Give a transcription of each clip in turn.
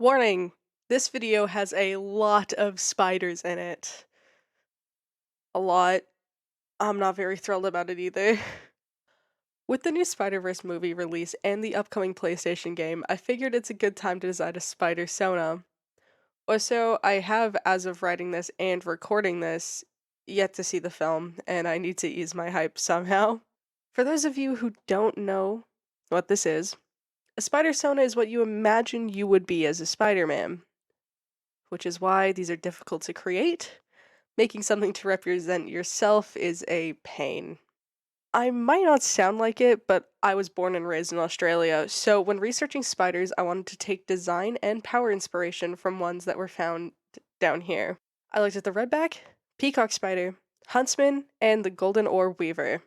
Warning! This video has a lot of spiders in it. A lot. I'm not very thrilled about it either. With the new Spider-Verse movie release and the upcoming PlayStation game, I figured it's a good time to design a Spidersona. Also, I have, as of writing this and recording this, yet to see the film, and I need to ease my hype somehow. For those of you who don't know what this is, a Spidersona is what you imagine you would be as a Spider-Man, which is why these are difficult to create. Making something to represent yourself is a pain. I might not sound like it, but I was born and raised in Australia, so when researching spiders, I wanted to take design and power inspiration from ones that were found down here. I looked at the redback, peacock spider, huntsman, and the golden orb weaver.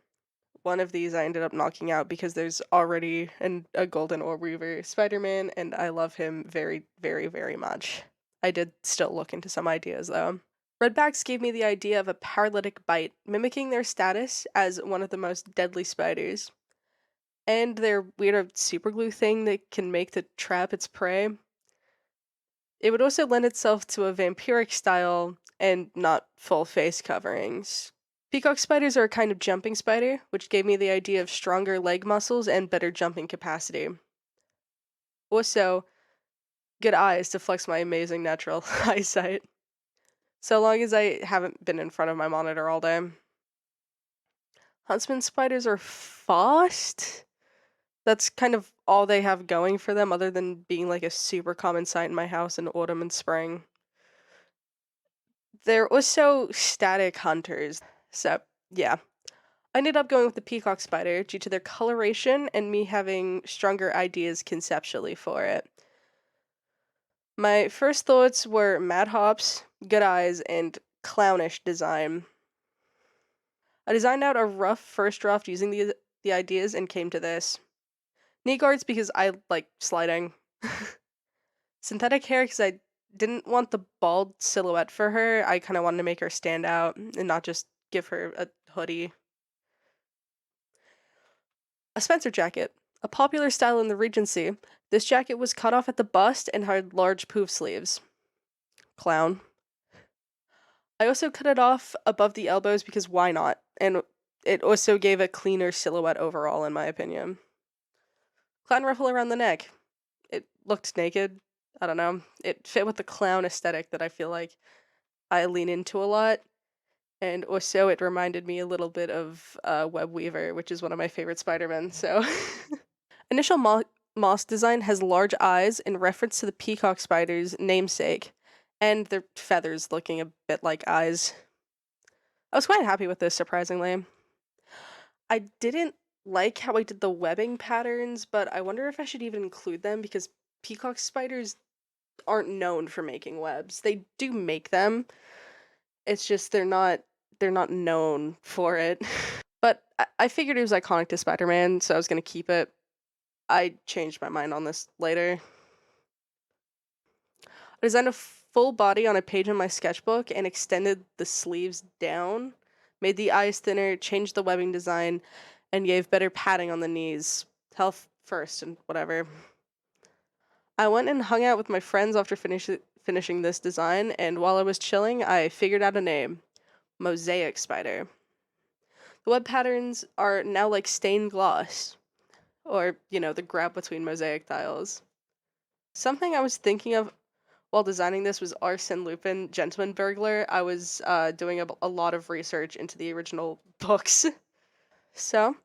One of these I ended up knocking out because there's already a golden orb weaver Spider-Man, and I love him very, very, very much. I did still look into some ideas though. Redbacks gave me the idea of a paralytic bite, mimicking their status as one of the most deadly spiders. And their weird superglue thing that can make to trap its prey. It would also lend itself to a vampiric style and not full face coverings. Peacock spiders are a kind of jumping spider, which gave me the idea of stronger leg muscles and better jumping capacity. Also, good eyes to flex my amazing natural eyesight. So long as I haven't been in front of my monitor all day. Huntsman spiders are fast. That's kind of all they have going for them, other than being like a super common sight in my house in autumn and spring. They're also static hunters. So, yeah. I ended up going with the peacock spider due to their coloration and me having stronger ideas conceptually for it. My first thoughts were mad hops, good eyes, and clownish design. I designed out a rough first draft using the ideas and came to this. Knee guards because I like sliding. Synthetic hair because I didn't want the bald silhouette for her. I kind of wanted to make her stand out and not just give her a hoodie. A Spencer jacket. A popular style in the Regency, this jacket was cut off at the bust and had large poof sleeves. Clown. I also cut it off above the elbows because why not? And it also gave a cleaner silhouette overall, in my opinion. Clown ruffle around the neck. It looked naked. I don't know. It fit with the clown aesthetic that I feel like I lean into a lot. And also, it reminded me a little bit of Web Weaver, which is one of my favorite Spider-Men, so. Initial moss design has large eyes in reference to the peacock spider's namesake, and their feathers looking a bit like eyes. I was quite happy with this, surprisingly. I didn't like how I did the webbing patterns, but I wonder if I should even include them because peacock spiders aren't known for making webs. They do make them. It's just they're not known for it. But I figured it was iconic to Spider-Man, so I was gonna keep it. I changed my mind on this later. I designed a full body on a page in my sketchbook and extended the sleeves down, made the eyes thinner, changed the webbing design, and gave better padding on the knees. Health first and whatever. I went and hung out with my friends after finishing this design, and while I was chilling, I figured out a name. Mosaic-Spider. The web patterns are now like stained glass, or, the gap between mosaic tiles. Something I was thinking of while designing this was Arsene Lupin, Gentleman Burglar. I was doing a lot of research into the original books. So,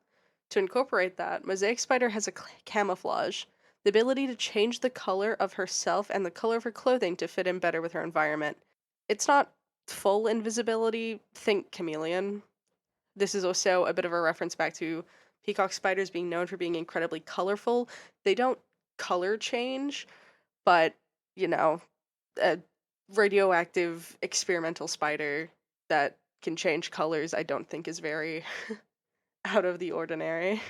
to incorporate that, Mosaic-Spider has a camouflage, the ability to change the color of herself and the color of her clothing to fit in better with her environment. It's not full invisibility, think chameleon. This is also a bit of a reference back to peacock spiders being known for being incredibly colorful. They don't color change, but, a radioactive experimental spider that can change colors, I don't think is very out of the ordinary.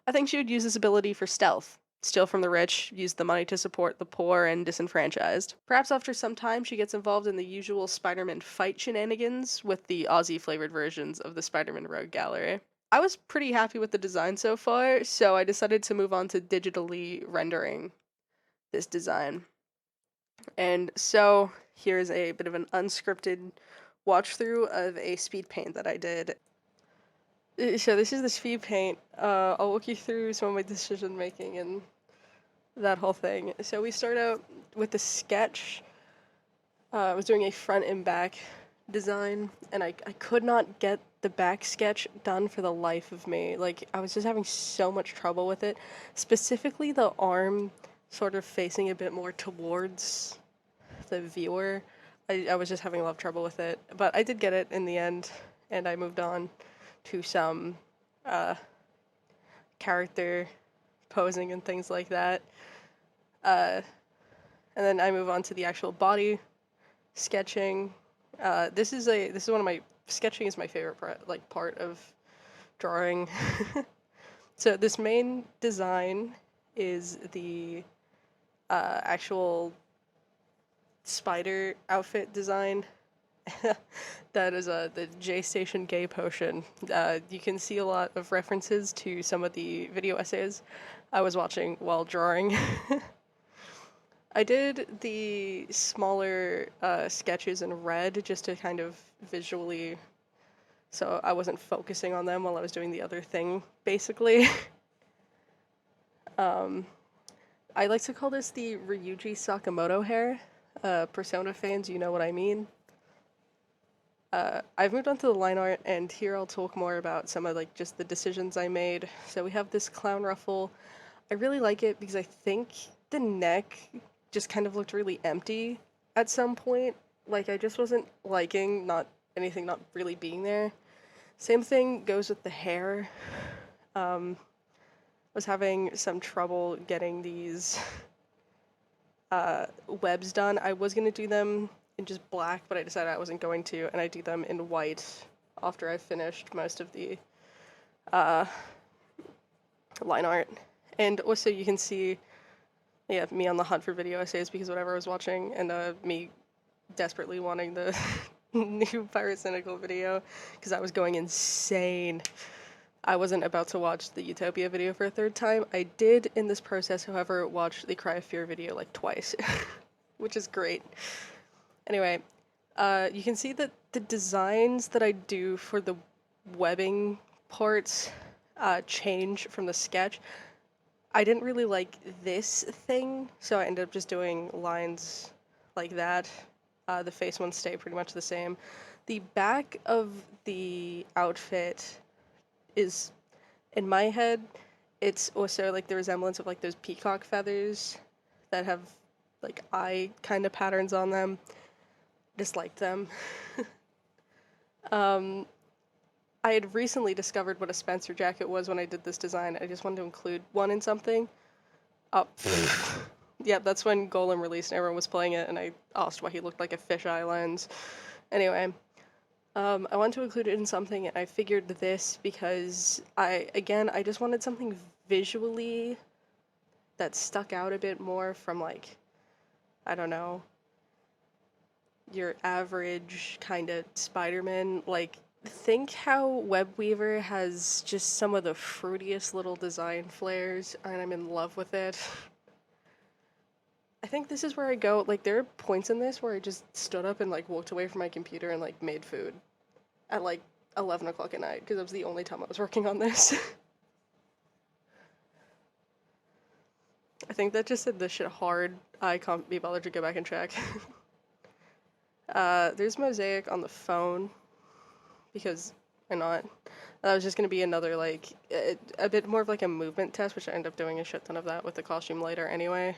I think she would use this ability for stealth. Steal from the rich, use the money to support the poor and disenfranchised. Perhaps after some time she gets involved in the usual Spider-Man fight shenanigans with the Aussie-flavored versions of the Spider-Man Rogue Gallery. I was pretty happy with the design so far, so I decided to move on to digitally rendering this design. And so here's a bit of an unscripted watch through of a speed paint that I did. So this is the speed paint. I'll walk you through some of my decision making and that whole thing. So we start out with the sketch. I was doing a front and back design, and I could not get the back sketch done for the life of me. Like, I was just having so much trouble with it. Specifically, the arm sort of facing a bit more towards the viewer. I was just having a lot of trouble with it. But I did get it in the end, and I moved on to some character posing and things like that. And then I move on to the actual body sketching. This is one of my sketching is my favorite part of drawing. So this main design is the actual spider outfit design. That is the J Station Gay Potion. You can see a lot of references to some of the video essays I was watching while drawing. I did the smaller sketches in red just to kind of visually, so I wasn't focusing on them while I was doing the other thing, basically. I like to call this the Ryuji Sakamoto hair. Persona fans, you know what I mean. I've moved on to the line art, and here I'll talk more about some of just the decisions I made. So we have this clown ruffle. I really like it because I think the neck just kind of looked really empty at some point. Like, I just wasn't liking anything not really being there. Same thing goes with the hair. Was having some trouble getting these webs done. I was gonna do them in just black, but I decided I wasn't going to, and I do them in white after I finished most of the line art. And also you can see, yeah, me on the hunt for video essays because whatever I was watching, and me desperately wanting the new Pyrocynical video because I was going insane. I wasn't about to watch the Utopia video for a third time. I did in this process, however, watch the Cry of Fear video like twice, which is great. Anyway, you can see that the designs that I do for the webbing parts change from the sketch. I didn't really like this thing, so I ended up just doing lines like that. The face ones stay pretty much the same. The back of the outfit is, in my head, it's also like the resemblance of like those peacock feathers that have like eye kind of patterns on them. Disliked them. I had recently discovered what a Spencer jacket was when I did this design. I just wanted to include one in something. Oh, yeah, that's when Golem released and everyone was playing it, and I asked why he looked like a fisheye lens. Anyway, I wanted to include it in something, and I figured this because I just wanted something visually that stuck out a bit more from, like, I don't know, your average kind of Spider-Man. Like, think how Webweaver has just some of the fruitiest little design flares, and I'm in love with it. I think this is where I go, like, there are points in this where I just stood up and, like, walked away from my computer and, like, made food at, like, 11 o'clock at night, because that was the only time I was working on this. I think that just said this shit hard. I can't be bothered to go back and check. There's Mosaic on the phone, because why not? That was just gonna be another, like, a bit more of like a movement test, which I end up doing a shit ton of that with the costume later anyway.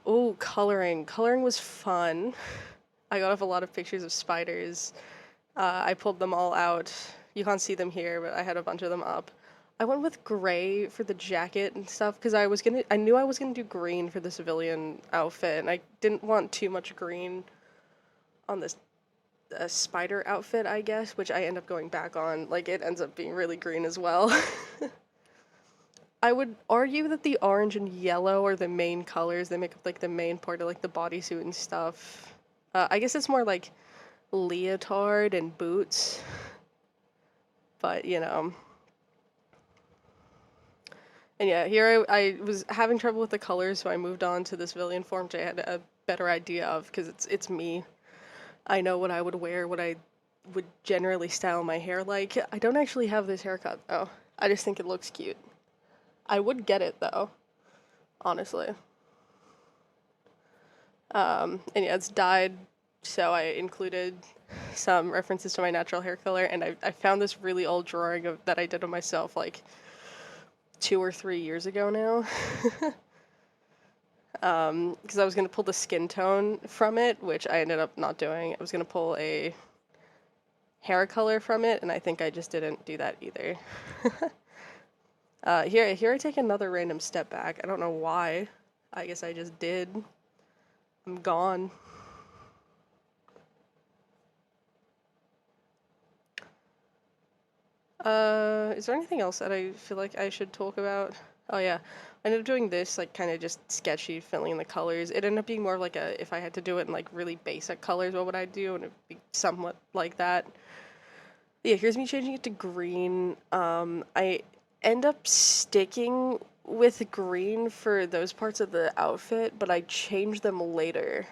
Oh, coloring. Coloring was fun. I got off a lot of pictures of spiders. I pulled them all out. You can't see them here, but I had a bunch of them up. I went with gray for the jacket and stuff because I knew I was gonna do green for the civilian outfit, and I didn't want too much green on this spider outfit, I guess, which I end up going back on. Like, it ends up being really green as well. I would argue that the orange and yellow are the main colors. They make up, like, the main part of, like, the bodysuit and stuff. I guess it's more, like, leotard and boots. But, you know. And yeah, here I was having trouble with the colors, so I moved on to this villain form, which I had a better idea of because it's me. I know what I would wear, what I would generally style my hair like. I don't actually have this haircut though. I just think it looks cute. I would get it though, honestly. And yeah, it's dyed, so I included some references to my natural hair color, and I found this really old drawing of that I did of myself like 2 or 3 years ago now. Because I was gonna pull the skin tone from it, which I ended up not doing. I was gonna pull a hair color from it, and I think I just didn't do that either. Here I take another random step back. I don't know why. I guess I just did. I'm gone. Is there anything else that I feel like I should talk about? Oh yeah, I ended up doing this, like, kind of just sketchy, filling in the colors. It ended up being more of like a, if I had to do it in, like, really basic colors, what would I do? And it'd be somewhat like that. Yeah, here's me changing it to green. I end up sticking with green for those parts of the outfit, but I change them later.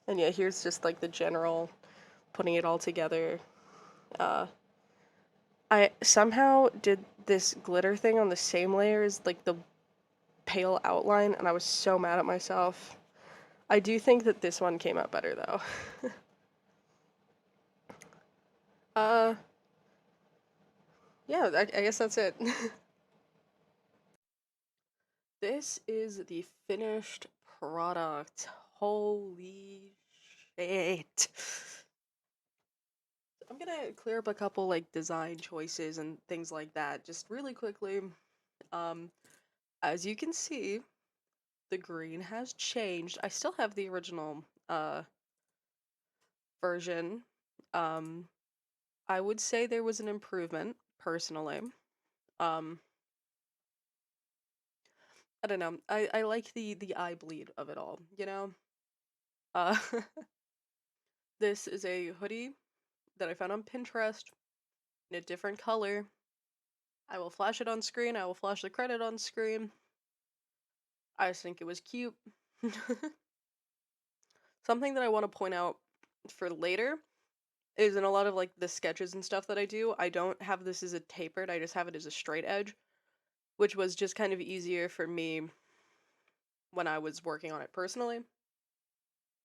And yeah, here's just, like, the general, putting it all together. I somehow did this glitter thing on the same layer as, like, the pale outline, and I was so mad at myself. I do think that this one came out better, though. uh, yeah, I guess that's it. This is the finished product. Holy shit. I'm gonna clear up a couple, like, design choices and things like that just really quickly. Um, as you can see, the green has changed. I still have the original version. Um, I would say there was an improvement, personally. Um, I don't know. I like the eye bleed of it all, you know? Uh, this is a hoodie that I found on Pinterest in a different color. I will flash it on screen. I will flash the credit on screen. I just think it was cute. Something that I want to point out for later is in a lot of, like, the sketches and stuff that I do, I don't have this as a tapered, I just have it as a straight edge, which was just kind of easier for me when I was working on it personally.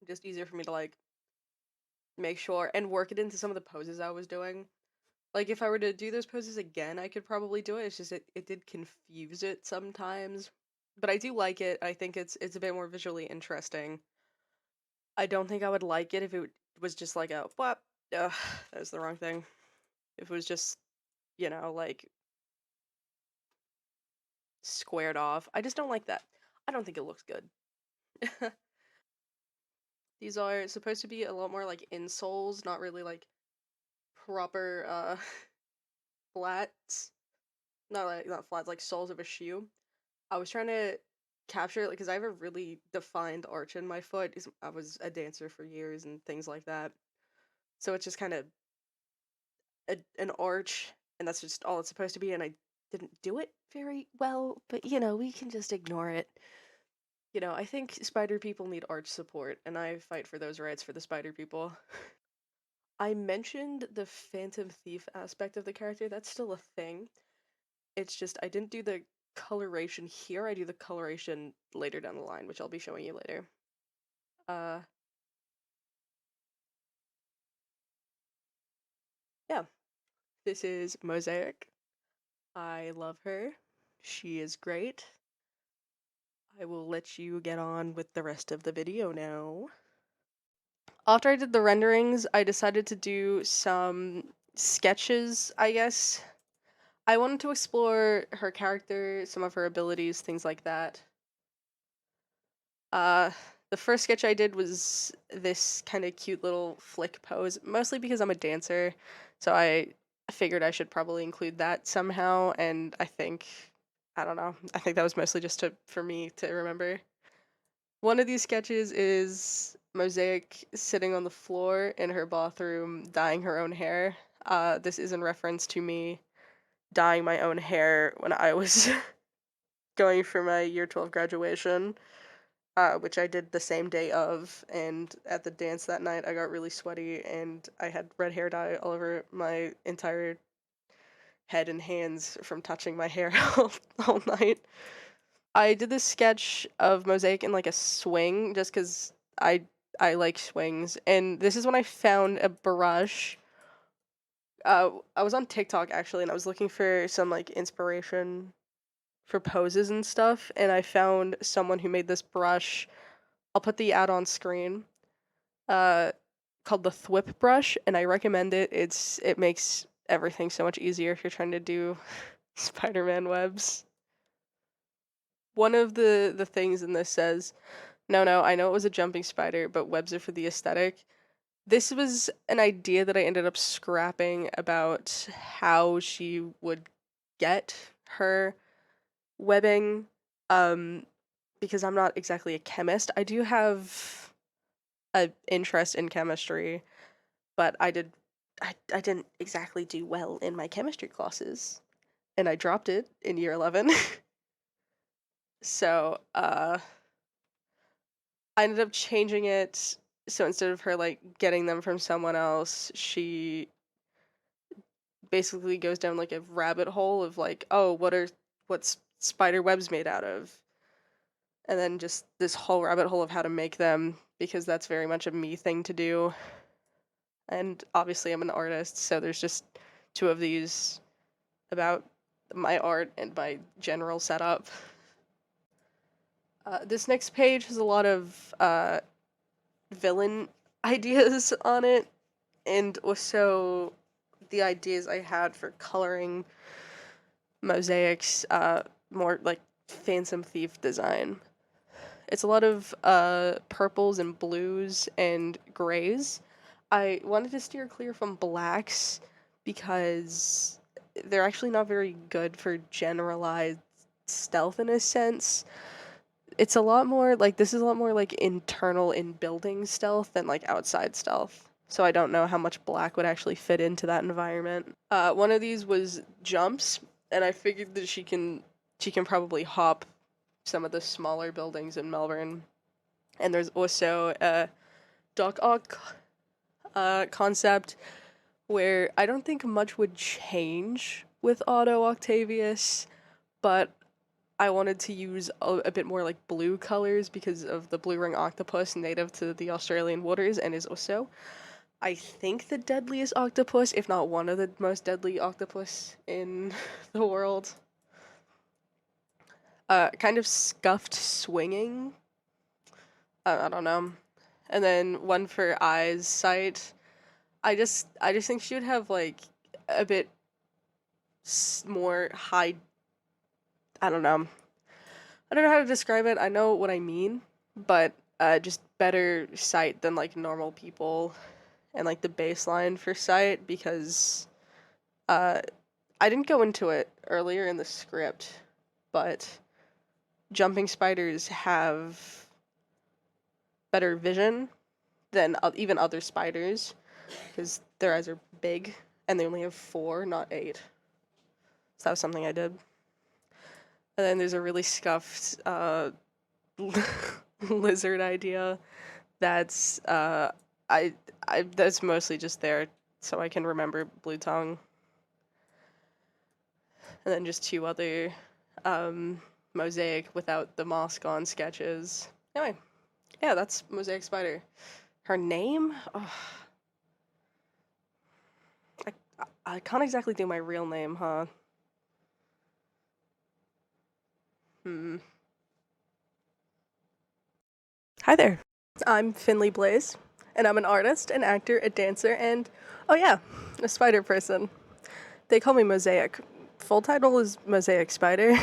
Just easier for me to, like, make sure and work it into some of the poses I was doing. Like, if I were to do those poses again, I could probably do it. It's just it did confuse it sometimes. But I do like it. I think it's a bit more visually interesting. I don't think I would like it if it was just like a what? Ugh, that was the wrong thing. If it was just, like, squared off. I just don't like that. I don't think it looks good. These are supposed to be a lot more like insoles, not really like proper flats. Not flats, like soles of a shoe. I was trying to capture it because I have a really defined arch in my foot. I was a dancer for years and things like that. So it's just kind of an arch, and that's just all it's supposed to be. And I didn't do it very well, but we can just ignore it. I think spider people need arch support, and I fight for those rights for the spider people. I mentioned the Phantom Thief aspect of the character. That's still a thing. It's just I didn't do the coloration here. I do the coloration later down the line, which I'll be showing you later. Uh, yeah, this is Mosaic. I love her. She is great. I will let you get on with the rest of the video now. After I did the renderings, I decided to do some sketches, I guess. I wanted to explore her character, some of her abilities, things like that. Uh, the first sketch I did was this kind of cute little flick pose, mostly because I'm a dancer, so I figured I should probably include that somehow, and I don't know, I think that was mostly just for me to remember. One of these sketches is Mosaic sitting on the floor in her bathroom dyeing her own hair. This is in reference to me dyeing my own hair when I was going for my year 12 graduation, which I did the same day of, and at the dance that night I got really sweaty and I had red hair dye all over my entire head and hands from touching my hair all night. I did this sketch of Mosaic in like a swing just because I like swings, and this is when I found a brush. I was on TikTok actually, and I was looking for some like inspiration for poses and stuff, and I found someone who made this brush. I'll put the ad on screen. Uh, Called the Thwip brush, and I recommend it. It makes everything so much easier if you're trying to do Spider-Man webs. One of the things in this says, no, I know it was a jumping spider, but webs are for the aesthetic. This was an idea that I ended up scrapping about how she would get her webbing, um, because I'm not exactly a chemist. I do have an interest in chemistry, but I didn't exactly do well in my chemistry classes, and I dropped it in year 11. So, I ended up changing it, so instead of her, like, getting them from someone else, she basically goes down, like, a rabbit hole of, like, "Oh, what's spider webs made out of?" And then just this whole rabbit hole of how to make them, because that's very much a me thing to do, and obviously I'm an artist, so there's just 2 of these about my art and my general setup. This next page has a lot of, villain ideas on it, and also the ideas I had for coloring Mosaic's more like Phantom Thief design. It's a lot of purples and blues and grays. I wanted to steer clear from blacks because they're actually not very good for generalized stealth in a sense. It's a lot more like this is a lot more like internal in building stealth than like outside stealth. So I don't know how much black would actually fit into that environment. One of these was jumps, and I figured that she can probably hop some of the smaller buildings in Melbourne. And there's also a Doc Ock concept where I don't think much would change with Otto Octavius, but I wanted to use a bit more like blue colors because of the blue ring octopus native to the Australian waters and is also, I think, the deadliest octopus, if not one of the most deadly octopus in the world. Kind of scuffed swinging. I don't know. And then one for eyes sight. I just think she would have like a bit more high. I don't know. I don't know how to describe it. I know what I mean, but just better sight than like normal people, and like the baseline for sight because I didn't go into it earlier in the script, but jumping spiders have better vision than even other spiders because their eyes are big and they only have 4, not 8. So that was something I did. And then there's a really scuffed lizard idea that's that's mostly just there so I can remember Blue Tongue. And then just 2 other Mosaic without the mask on sketches. Anyway, yeah, that's Mosaic-Spider. Her name? Oh, I can't exactly do my real name, huh? Hi there. I'm InfinityBlaze, and I'm an artist, an actor, a dancer, and, oh yeah, a spider person. They call me Mosaic. Full title is Mosaic-Spider.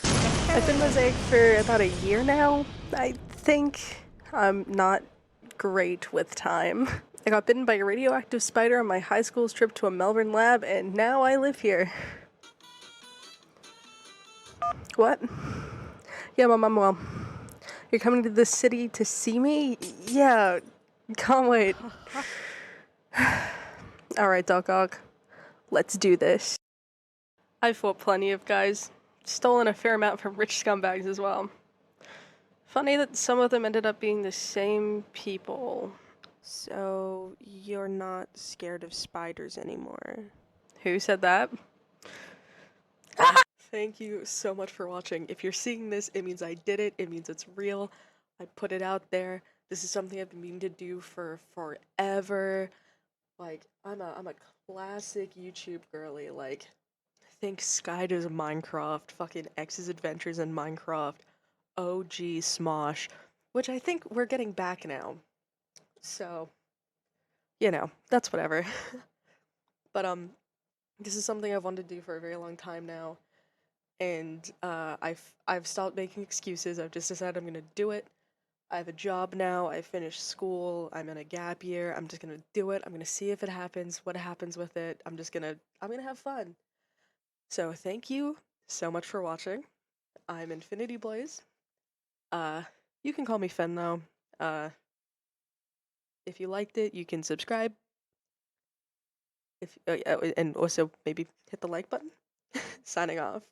I've been Mosaic for about a year now, I think. I'm not great with time. I got bitten by a radioactive spider on my high school's trip to a Melbourne lab, and now I live here. What? Yeah, well, you're coming to this city to see me? Yeah, can't wait. Alright, Doc Ock. Let's do this. I fought plenty of guys, stolen a fair amount from rich scumbags as well. Funny that some of them ended up being the same people. So, you're not scared of spiders anymore? Who said that? Thank you so much for watching. If you're seeing this, it means I did it. It means it's real. I put it out there. This is something I've been meaning to do for forever. Like, I'm a classic YouTube girly. Like, think Skydoes Minecraft, fucking X's Adventures in Minecraft, OG Smosh, which I think we're getting back now. So, that's whatever. But this is something I've wanted to do for a very long time now, and I've stopped making excuses. I've just decided I'm gonna do it. I have a job now. I finished school. I'm in a gap year. I'm just gonna do it. I'm gonna see if it happens. What happens with it? I'm gonna have fun. So thank you so much for watching. I'm InfinityBlaze. Uh, you can call me Fen though. Uh, if you liked it, you can subscribe. If and also maybe hit the like button. Signing off.